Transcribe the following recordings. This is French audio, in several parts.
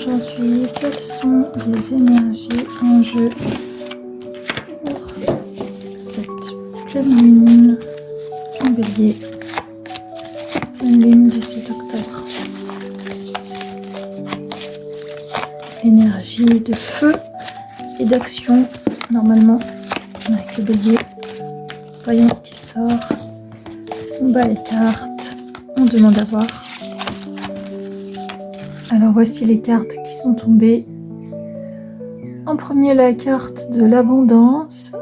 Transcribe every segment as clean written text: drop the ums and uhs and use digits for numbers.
aujourd'hui, quelles sont les énergies en jeu pour cette pleine lune en Bélier, pleine lune du 7 octobre. Énergie de feu et d'action, normalement, avec le Bélier. Voyons ce qui sort. On bat les cartes, on demande à voir. Alors voici les cartes qui sont tombées. En premier, la carte de l'abondance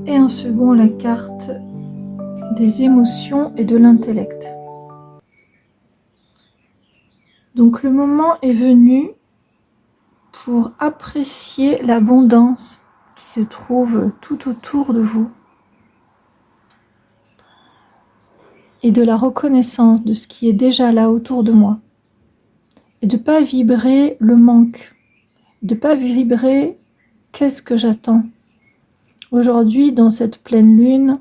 et en second, la carte des émotions et de l'intellect. Donc le moment est venu pour apprécier l'abondance qui se trouve tout autour de vous et de la reconnaissance de ce qui est déjà là autour de moi. Et de ne pas vibrer le manque, de ne pas vibrer qu'est-ce que j'attends. Aujourd'hui, dans cette pleine lune,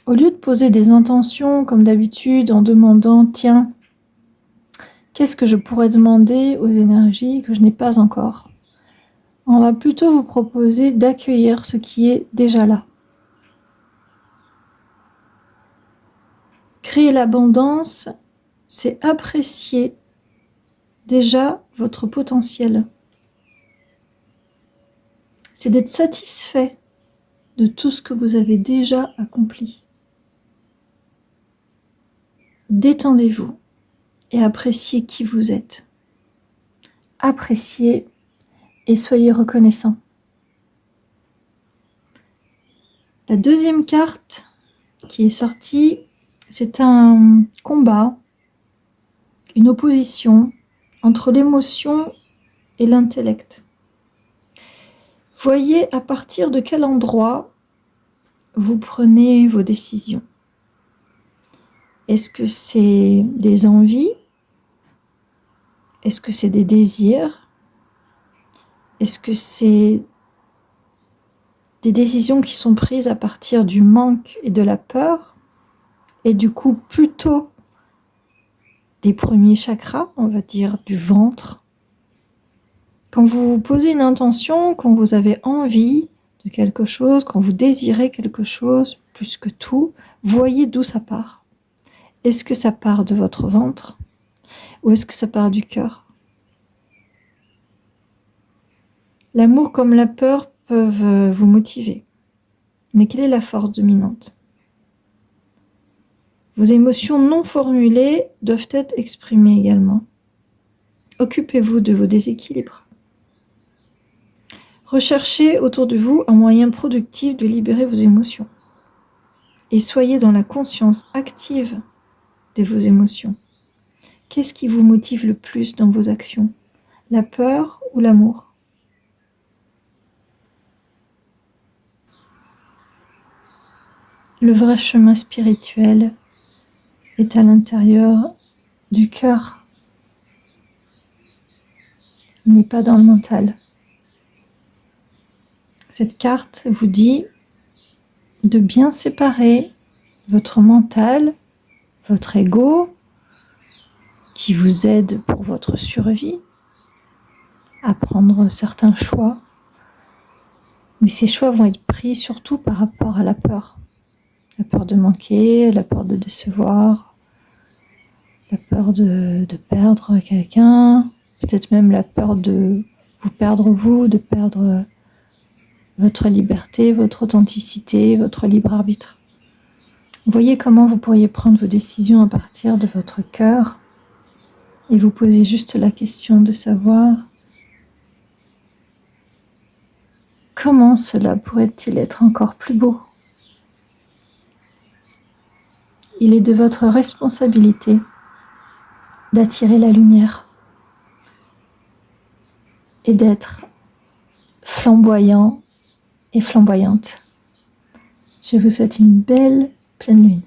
au lieu de poser des intentions comme d'habitude en demandant « Tiens, qu'est-ce que je pourrais demander aux énergies que je n'ai pas encore ?» On va plutôt vous proposer d'accueillir ce qui est déjà là. Créer l'abondance, c'est apprécier déjà votre potentiel. C'est d'être satisfait de tout ce que vous avez déjà accompli. Détendez-vous et appréciez qui vous êtes. Appréciez et soyez reconnaissant. La deuxième carte qui est sortie, c'est un combat, une opposition entre l'émotion et l'intellect. Voyez à partir de quel endroit vous prenez vos décisions. Est-ce que c'est des envies? Est-ce que c'est des désirs? Est-ce que c'est des décisions qui sont prises à partir du manque et de la peur? Et du coup, plutôt des premiers chakras, on va dire du ventre. Quand vous posez une intention, quand vous avez envie de quelque chose, quand vous désirez quelque chose plus que tout, voyez d'où ça part. Est-ce que ça part de votre ventre ou est-ce que ça part du cœur? L'amour comme la peur peuvent vous motiver. Mais quelle est la force dominante? Vos émotions non formulées doivent être exprimées également. Occupez-vous de vos déséquilibres. Recherchez autour de vous un moyen productif de libérer vos émotions. Et soyez dans la conscience active de vos émotions. Qu'est-ce qui vous motive le plus dans vos actions? La peur ou l'amour? Le vrai chemin spirituel est à l'intérieur du cœur. Il n'est pas dans le mental. Cette carte vous dit de bien séparer votre mental, votre ego, qui vous aide pour votre survie, à prendre certains choix. Mais ces choix vont être pris surtout par rapport à la peur. La peur de manquer, la peur de décevoir, la peur de perdre quelqu'un, peut-être même la peur de vous perdre vous, de perdre votre liberté, votre authenticité, votre libre arbitre. Voyez comment vous pourriez prendre vos décisions à partir de votre cœur et vous posez juste la question de savoir comment cela pourrait-il être encore plus beau. Il est de votre responsabilité d'attirer la lumière et d'être flamboyant et flamboyante. Je vous souhaite une belle pleine lune.